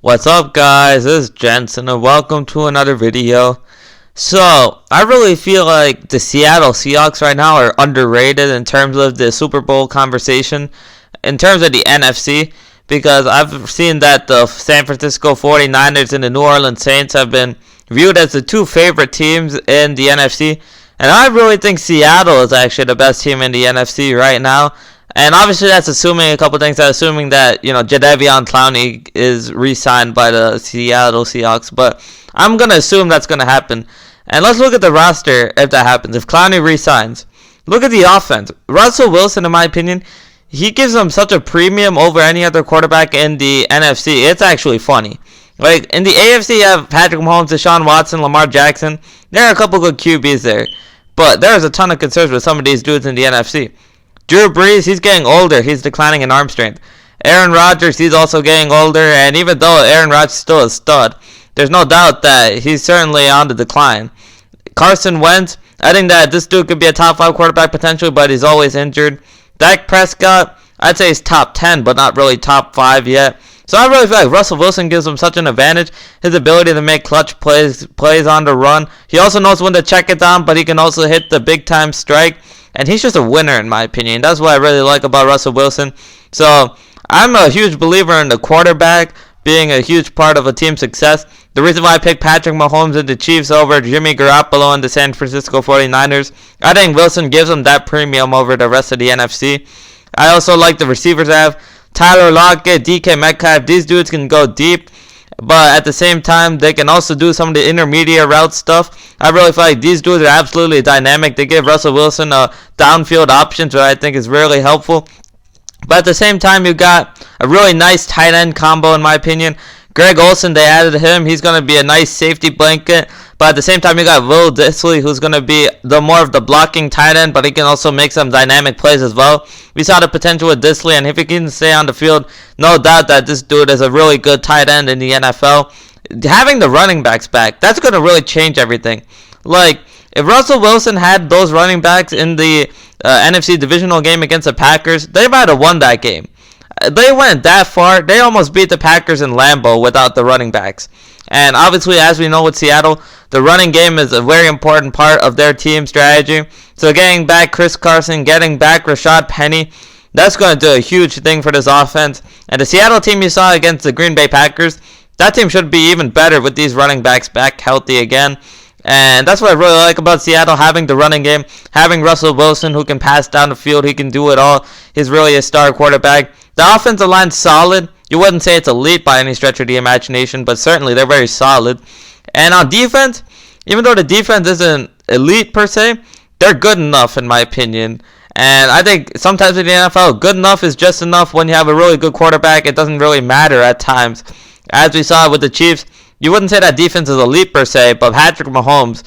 What's up, guys? This is Jensen and welcome to another video. So, I really feel like the Seattle Seahawks right now are underrated in terms of the Super Bowl conversation, in terms of the NFC, because I've seen that the San Francisco 49ers and the New Orleans Saints have been viewed as the two favorite teams in the NFC, and I really think Seattle is actually the best team in the NFC right now. And obviously that's assuming a couple things. That's assuming that, Jadeveon Clowney is re-signed by the Seattle Seahawks. But I'm going to assume that's going to happen. And let's look at the roster if that happens. If Clowney re-signs, look at the offense. Russell Wilson, in my opinion, he gives them such a premium over any other quarterback in the NFC. It's actually funny. Like, in the AFC, you have Patrick Mahomes, Deshaun Watson, Lamar Jackson. There are a couple good QBs there. But there's a ton of concerns with some of these dudes in the NFC. Drew Brees, he's getting older. He's declining in arm strength. Aaron Rodgers, he's also getting older. And even though Aaron Rodgers is still a stud, there's no doubt that he's certainly on the decline. Carson Wentz, I think that this dude could be a top 5 quarterback potentially, but he's always injured. Dak Prescott, I'd say he's top 10, but not really top 5 yet. So I really feel like Russell Wilson gives him such an advantage. His ability to make clutch plays on the run. He also knows when to check it down, but he can also hit the big-time strike. And he's just a winner, in my opinion. That's what I really like about Russell Wilson. So I'm a huge believer in the quarterback being a huge part of a team's success. The reason why I picked Patrick Mahomes and the Chiefs over Jimmy Garoppolo and the San Francisco 49ers, I think Wilson gives them that premium over the rest of the NFC. I also like the receivers I have. Tyler Lockett, DK Metcalf, these dudes can go deep, but at the same time, they can also do some of the intermediate route stuff. I really feel like these dudes are absolutely dynamic. They give Russell Wilson a downfield options, which I think is really helpful. But at the same time, you got a really nice tight end combo, in my opinion. Greg Olsen, they added him. He's going to be a nice safety blanket. But at the same time, you got Will Dissly, who's going to be the more of the blocking tight end, but he can also make some dynamic plays as well. We saw the potential with Dissly, and if he can stay on the field, no doubt that this dude is a really good tight end in the NFL. Having the running backs back, that's going to really change everything. Like, if Russell Wilson had those running backs in the NFC divisional game against the Packers, they might have won that game. They went that far. They almost beat the Packers in Lambeau without the running backs. And obviously, as we know with Seattle, the running game is a very important part of their team strategy. So getting back Chris Carson, getting back Rashad Penny, that's going to do a huge thing for this offense. And the Seattle team you saw against the Green Bay Packers, that team should be even better with these running backs back healthy again. And that's what I really like about Seattle, having the running game, having Russell Wilson who can pass down the field, he can do it all. He's really a star quarterback. The offensive line's solid. You wouldn't say it's elite by any stretch of the imagination, but certainly they're very solid. And on defense, even though the defense isn't elite per se, they're good enough in my opinion. And I think sometimes in the NFL, good enough is just enough. When you have a really good quarterback, it doesn't really matter at times. As we saw with the Chiefs, you wouldn't say that defense is elite per se, but Patrick Mahomes,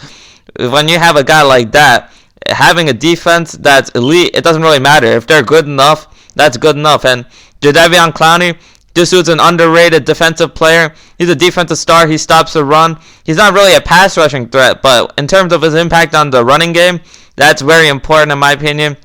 when you have a guy like that, having a defense that's elite, it doesn't really matter. If they're good enough, that's good enough. And Jadeveon Clowney, this dude's an underrated defensive player. He's a defensive star. He stops the run. He's not really a pass rushing threat, but in terms of his impact on the running game, that's very important in my opinion.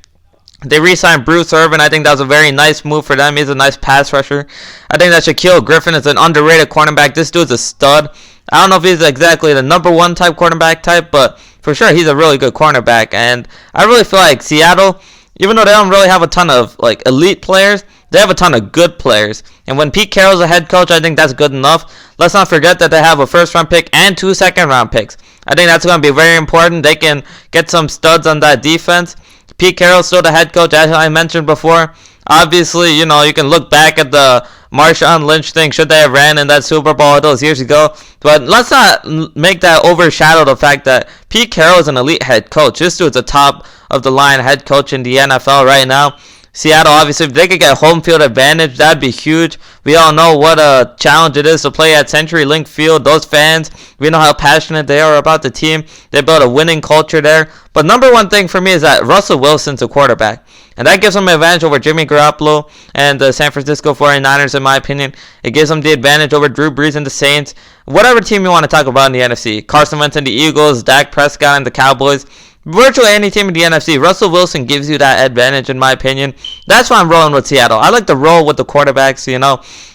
They re-signed Bruce Irvin. I think that was a very nice move for them. He's a nice pass rusher. I think that Shaquille Griffin is an underrated cornerback. This dude's a stud. I don't know if he's exactly the number one type cornerback type, but for sure he's a really good cornerback. And I really feel like Seattle, even though they don't really have a ton of like elite players, they have a ton of good players. And when Pete Carroll's a head coach, I think that's good enough. Let's not forget that they have a first-round pick and 2 second-round picks. I think that's going to be very important. They can get some studs on that defense. Pete Carroll's still the head coach, as I mentioned before. Obviously, you can look back at the Marshawn Lynch thing. Should they have ran in that Super Bowl those years ago? But let's not make that overshadow the fact that Pete Carroll is an elite head coach. This dude's a top-of-the-line head coach in the NFL right now. Seattle, obviously, if they could get home field advantage, that'd be huge. We all know what a challenge it is to play at CenturyLink Field. Those fans, we know how passionate they are about the team. They built a winning culture there. But number one thing for me is that Russell Wilson's a quarterback. And that gives him an advantage over Jimmy Garoppolo and the San Francisco 49ers, in my opinion. It gives him the advantage over Drew Brees and the Saints. Whatever team you want to talk about in the NFC. Carson Wentz and the Eagles, Dak Prescott and the Cowboys. Virtually any team in the NFC, Russell Wilson gives you that advantage, in my opinion. That's why I'm rolling with Seattle. I like to roll with the quarterbacks,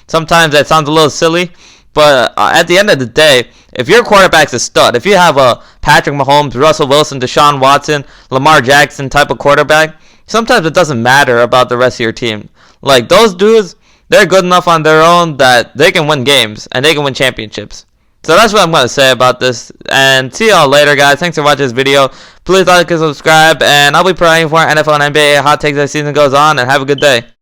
Sometimes that sounds a little silly, But at the end of the day, if your quarterback's a stud, if you have a Patrick Mahomes, Russell Wilson, Deshaun Watson, Lamar Jackson type of quarterback, sometimes it doesn't matter about the rest of your team. Like, those dudes, they're good enough on their own that they can win games and they can win championships. So that's what I'm going to say about this. And see y'all later, guys. Thanks for watching this video. Please like and subscribe. And I'll be praying for NFL and NBA hot takes as the season goes on. And have a good day.